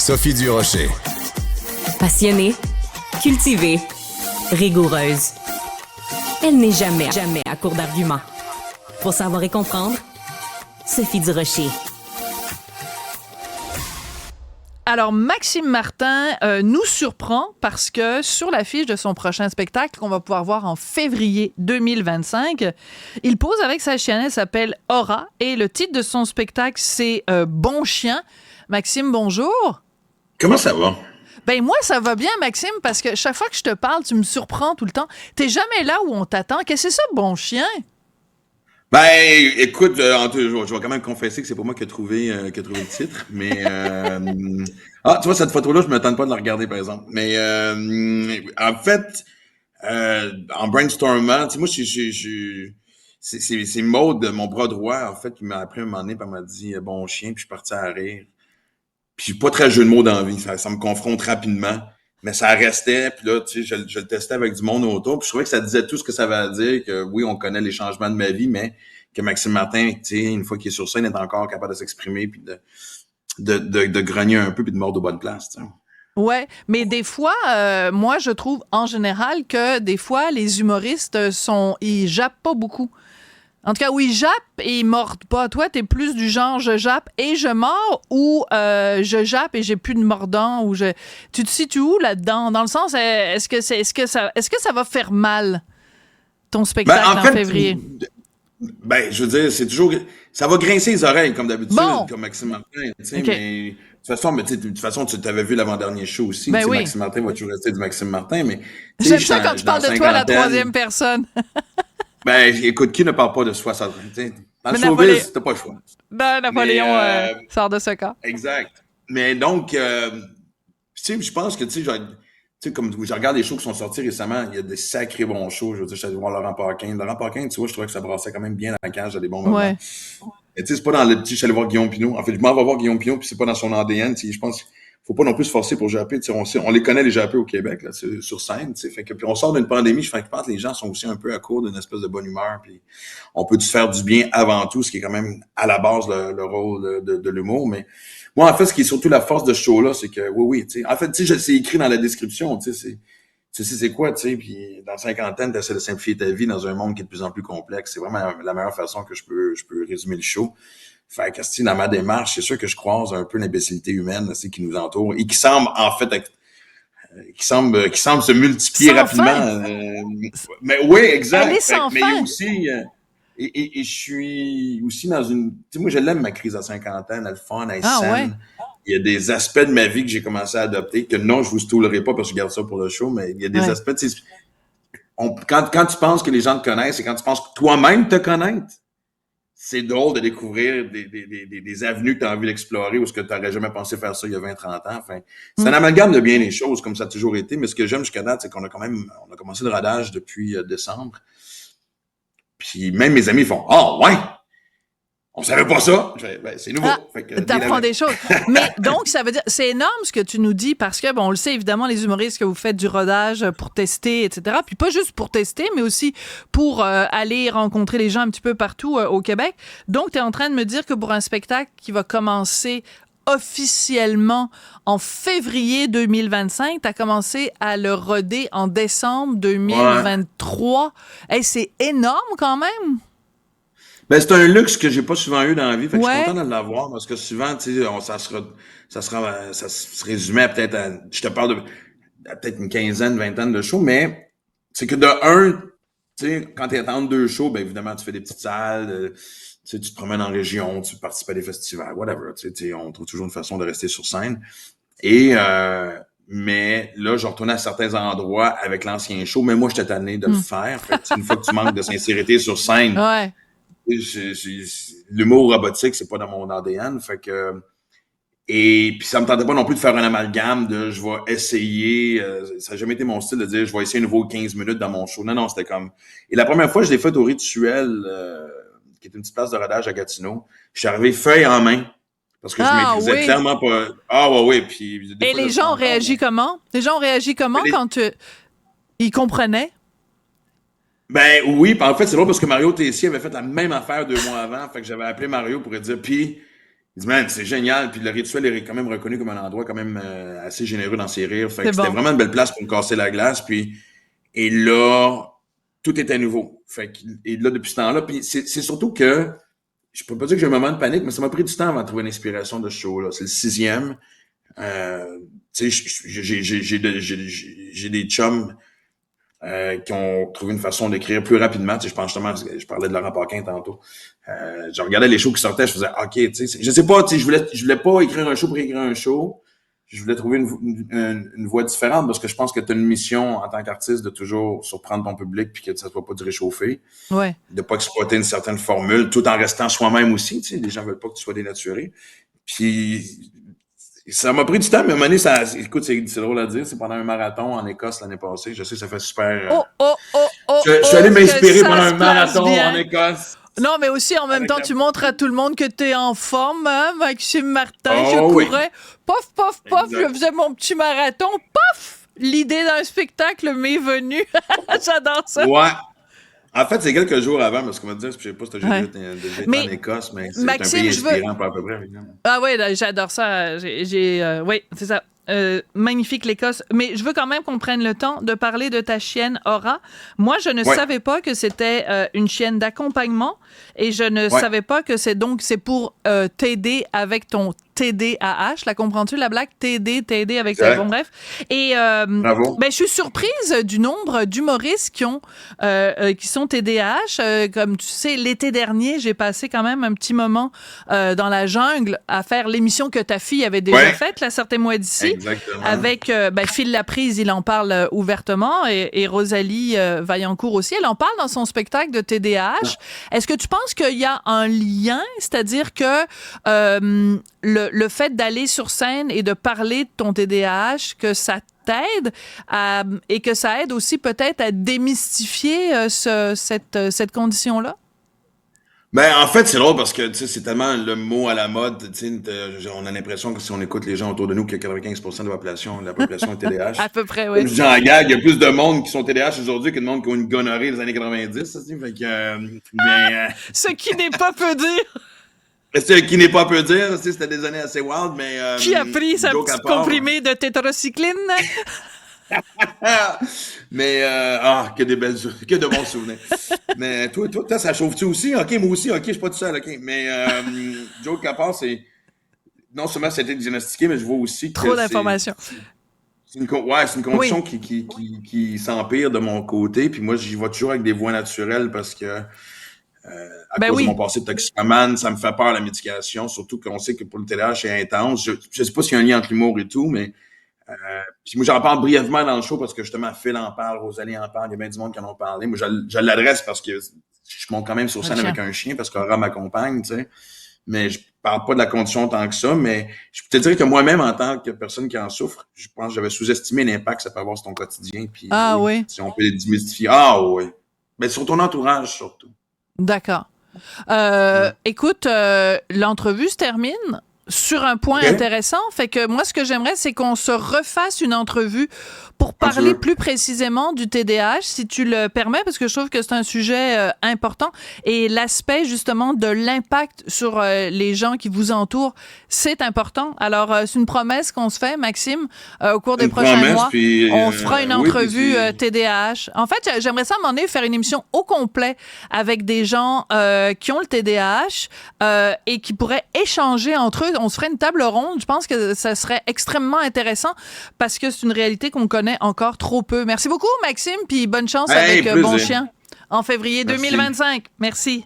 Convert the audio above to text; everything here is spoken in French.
Sophie Durocher. Passionnée, cultivée, rigoureuse. Elle n'est jamais à court d'arguments. Pour savoir et comprendre, Sophie Durocher. Alors, Maxime Martin nous surprend parce que sur l'affiche de son prochain spectacle qu'on va pouvoir voir en février 2025, il pose avec sa chienne, elle s'appelle Aura, et le titre de son spectacle, c'est Bon chien. Maxime, bonjour. Comment ça va? Ben moi, ça va bien, Maxime, parce que chaque fois que je te parle, tu me surprends tout le temps. T'es jamais là où on t'attend. Qu'est-ce que c'est ça, Bon chien? Ben, écoute, je vais quand même confesser que c'est pas moi qui ai trouvé le titre, mais tu vois, cette photo-là, je me tente pas de la regarder, par exemple. Mais en fait, en brainstormant, tu sais, moi, c'est Maude, mon bras droit, en fait, qui m'a appris un moment donné, puis elle m'a dit bon chien, puis je suis parti à rire. Puis je suis pas très jeu de mots dans la vie, ça me confronte rapidement. Mais ça restait, puis là, tu sais, je le testais avec du monde autour, puis je trouvais que ça disait tout ce que ça veut dire, que oui, on connaît les changements de ma vie, mais que Maxime Martin, tu sais, une fois qu'il est sur scène, est encore capable de s'exprimer, puis de grogner un peu, puis de mordre aux bonnes places, tu sais. Ouais, mais des fois, moi, je trouve en général que des fois, les humoristes ils jappent pas beaucoup. En tout cas, où ils jappent et ils mordent pas. Toi, t'es plus du genre je jappe et je mords ou je jappe et j'ai plus de mordant ou tu te situes où là-dedans? Dans le sens, est-ce que ça va faire mal ton spectacle en février? Je veux dire, c'est toujours ça va grincer les oreilles comme d'habitude, Bon. comme Maxime Martin, tu sais, OK. mais de toute façon, tu t'avais vu l'avant-dernier show aussi, Ben tu sais, oui. Maxime Martin va toujours rester du Maxime Martin, mais tu sais, J'aime je ça suis quand tu parles de toi à la troisième personne. Ben, écoute, qui ne parle pas de soi? Dans le Mais showbiz, t'as pas le choix. Ben, Napoléon sort de ce cas. Exact. Mais donc, tu sais, je pense que, tu sais, comme je regarde les shows qui sont sortis récemment, il y a des sacrés bons shows. Je veux dire, je suis allé voir Laurent Paquin. Laurent Paquin, tu vois, je trouvais que ça brassait quand même bien dans la cage à des bons moments. Ouais. Mais tu sais, c'est pas dans le petit, je suis allé voir Guillaume Pinot. En fait, je m'en vais voir Guillaume Pinot, puis c'est pas dans son ADN. Tu sais, je pense qu'il faut pas non plus se forcer pour japper. Tu sais, on les connaît, les jappés au Québec, là, sur scène. Tu sais, fait que, puis on sort d'une pandémie, je pense que les gens sont aussi un peu à court d'une espèce de bonne humeur. Puis on peut se faire du bien avant tout, ce qui est quand même à la base le rôle de l'humour. Mais moi, en fait, ce qui est surtout la force de ce show-là, c'est que, oui, tu sais, en fait, tu sais, c'est écrit dans la description, tu sais, c'est quoi, tu sais, puis dans la cinquantaine, tu essaies de simplifier ta vie dans un monde qui est de plus en plus complexe. C'est vraiment la meilleure façon que je peux résumer le show. Fait que, dans ma démarche, c'est sûr que je croise un peu l'imbécilité humaine, tu sais, qui nous entoure et qui semble, en fait, qui semble se multiplier Sans rapidement. fin. Mais oui, exact. Elle est sans Mais il y a fin. aussi, et je suis aussi dans une, tu sais, moi, je l'aime, ma crise à 50 ans, elle est le fun, elle est Ah, saine. ouais. Il y a des aspects de ma vie que j'ai commencé à adopter, que non, je vous stoulerai pas parce que je garde ça pour le show, mais il y a des Ouais. aspects, tu sais, quand tu penses que les gens te connaissent et quand tu penses que toi-même te connaître, c'est drôle de découvrir des avenues que tu as envie d'explorer ou ce que tu n'aurais jamais pensé faire ça il y a 20-30 ans. Enfin, c'est un amalgame de bien les choses, comme ça a toujours été, mais ce que j'aime jusqu'à date, c'est qu'on a on a commencé le rodage depuis décembre. Puis même mes amis font « Ah, ouais! On savait pas ça! » Je fais, ben, c'est nouveau. Fait que, T'apprends des choses. Mais donc, ça veut dire, c'est énorme ce que tu nous dis parce que, bon, on le sait évidemment, les humoristes, que vous faites du rodage pour tester, etc. Puis pas juste pour tester, mais aussi pour aller rencontrer les gens un petit peu partout au Québec. Donc, tu es en train de me dire que pour un spectacle qui va commencer officiellement en février 2025, tu as commencé à le roder en décembre 2023. Hey, c'est énorme quand même! Ben, c'est un luxe que j'ai pas souvent eu dans la vie. Fait que je suis Ouais. content de l'avoir parce que souvent, tu sais, ça se résumait à peut-être je te parle à peut-être une quinzaine, vingtaine de shows, mais c'est que de un, tu sais, quand t'es entre deux shows, ben, évidemment, tu fais des petites salles, tu sais, tu te promènes en région, tu participes à des festivals, whatever, tu sais, on trouve toujours une façon de rester sur scène. Et, mais là, je retournais à certains endroits avec l'ancien show, mais moi, j'étais tanné de le faire. Fait que, une fois que tu manques de sincérité sur scène, Ouais. l'humour robotique, c'est pas dans mon ADN. Fait que, et puis ça me tentait pas non plus de faire un amalgame de je vais essayer. Ça n'a jamais été mon style de dire je vais essayer un nouveau 15 minutes dans mon show. Non, non, c'était comme. Et la première fois, je l'ai fait au Rituel, qui est une petite place de rodage à Gatineau. Je suis arrivé feuille en main. Parce que je maîtrisais Oui. clairement pas. Ah ouais, ouais. Puis, Et les gens ont réagi comment? Les gens ont réagi comment quand ils comprenaient? Ben oui, en fait, c'est drôle parce que Mario Tessier avait fait la même affaire 2 mois avant. Fait que j'avais appelé Mario pour lui dire, puis Il dit, man, c'est génial. Puis le rituel est quand même reconnu comme un endroit quand même assez généreux dans ses rires. Fait que c'était vraiment une belle place pour me casser la glace. Puis, et là, tout était nouveau. Fait que, et là, depuis ce temps-là, puis c'est surtout que, je peux pas dire que j'ai un moment de panique, mais ça m'a pris du temps avant de trouver l'inspiration de ce show-là. C'est le 6e. Tu sais, j'ai des chums qui ont trouvé une façon d'écrire plus rapidement. Tu sais, je pense justement, je parlais de Laurent Paquin tantôt. Je regardais les shows qui sortaient, je faisais OK, tu sais, je sais pas, tu sais, je voulais pas écrire un show pour écrire un show. Je voulais trouver une voie différente parce que je pense que tu as une mission en tant qu'artiste de toujours surprendre ton public puis que ça ne soit pas du réchauffé. Ouais. De pas exploiter une certaine formule tout en restant soi-même aussi. Tu sais, les gens veulent pas que tu sois dénaturé. Puis ça m'a pris du temps, mais à un moment donné, écoute, c'est drôle à dire, c'est pendant un marathon en Écosse l'année passée. Je sais, ça fait super. Je suis allé m'inspirer pendant un marathon en Écosse. Non, mais aussi, en même temps, tu montres à tout le monde que t'es en forme, hein, Maxime Martin. Oh, je oui. courais, pof, pof, pof, Exact. je faisais mon petit marathon, pof! L'idée d'un spectacle m'est venue. J'adore ça. Ouais. En fait, c'est quelques jours avant, parce qu'on va te dire, je sais pas si t'as Ouais. déjà Mais, été en Écosse, mais c'est Maxime, un pays je veux- inspirant, pas à peu près, évidemment. Ah ouais, là, j'adore ça. Oui, c'est ça. Magnifique l'Écosse. Mais je veux quand même qu'on prenne le temps de parler de ta chienne Aura. Moi, je ne Ouais. savais pas que c'était une chienne d'accompagnement et je ne savais pas que c'est pour t'aider avec ton TDAH. La comprends-tu, la blague? t'aider avec ça. Ouais. Bon, bref. Et Bravo. ben, je suis surprise du nombre d'humoristes qui sont TDAH. Comme tu sais, l'été dernier, j'ai passé quand même un petit moment dans la jungle à faire l'émission que ta fille avait déjà faite, là, Sortez-moi d'ici. Exactement. Avec Phil Laprise, il en parle ouvertement, et Rosalie Vaillancourt aussi. Elle en parle dans son spectacle de TDAH. Est-ce que tu penses qu'il y a un lien? C'est-à-dire que le fait d'aller sur scène et de parler de ton TDAH, que ça t'aide et que ça aide aussi peut-être à démystifier cette condition-là? Ben, en fait, c'est drôle parce que, tu sais, c'est tellement le mot à la mode, tu sais, on a l'impression que si on écoute les gens autour de nous, que 95% de la population est TDAH. À peu près, Comme oui. je dis en gag, il y a plus de monde qui sont TDAH aujourd'hui que de monde qui ont une gonorrhée des années 90, ça, fait que, Ce qui n'est pas peu dire. qui n'est pas peu dire, tu sais, c'était des années assez wild, mais, Qui a pris sa joke à petite part. comprimée de tétracycline? Mais, que de bons souvenirs. Mais toi, ça chauffe-tu aussi? OK, moi aussi, OK, je suis pas tout seul, OK. Mais, joke à part, c'est, non seulement c'était diagnostiqué, mais je vois aussi que Trop d'informations. c'est une condition qui s'empire de mon côté. Puis moi, j'y vais toujours avec des voies naturelles parce que, à cause de mon passé de toxicomane, ça me fait peur la médication, surtout qu'on sait que pour le TDAH, c'est intense. Je sais pas s'il y a un lien entre l'humour et tout, mais puis moi, j'en parle brièvement dans le show parce que justement, Phil en parle, Rosalie en parle, il y a bien du monde qui en ont parlé. Moi, je l'adresse parce que je monte quand même sur scène avec un chien parce qu'Aura m'accompagne, tu sais. Mais je parle pas de la condition tant que ça, mais je peux te dire que moi-même, en tant que personne qui en souffre, je pense que j'avais sous-estimé l'impact que ça peut avoir sur ton quotidien. Puis, Oui. Si on peut les démystifier. Oui. Mais sur ton entourage, surtout. D'accord. Écoute, l'entrevue se termine sur un point intéressant. Fait que moi, ce que j'aimerais, c'est qu'on se refasse une entrevue pour parler plus précisément du TDAH, si tu le permets, parce que je trouve que c'est un sujet important. Et l'aspect, justement, de l'impact sur les gens qui vous entourent, c'est important. Alors, c'est une promesse qu'on se fait, Maxime, au cours des prochains mois. Puis, on fera une entrevue TDAH. En fait, j'aimerais ça, à un moment donné, faire une émission au complet avec des gens qui ont le TDAH et qui pourraient échanger entre eux. On se ferait une table ronde. Je pense que ça serait extrêmement intéressant parce que c'est une réalité qu'on connaît encore trop peu. Merci beaucoup, Maxime, puis bonne chance avec Bon Chien en février 2025. Merci.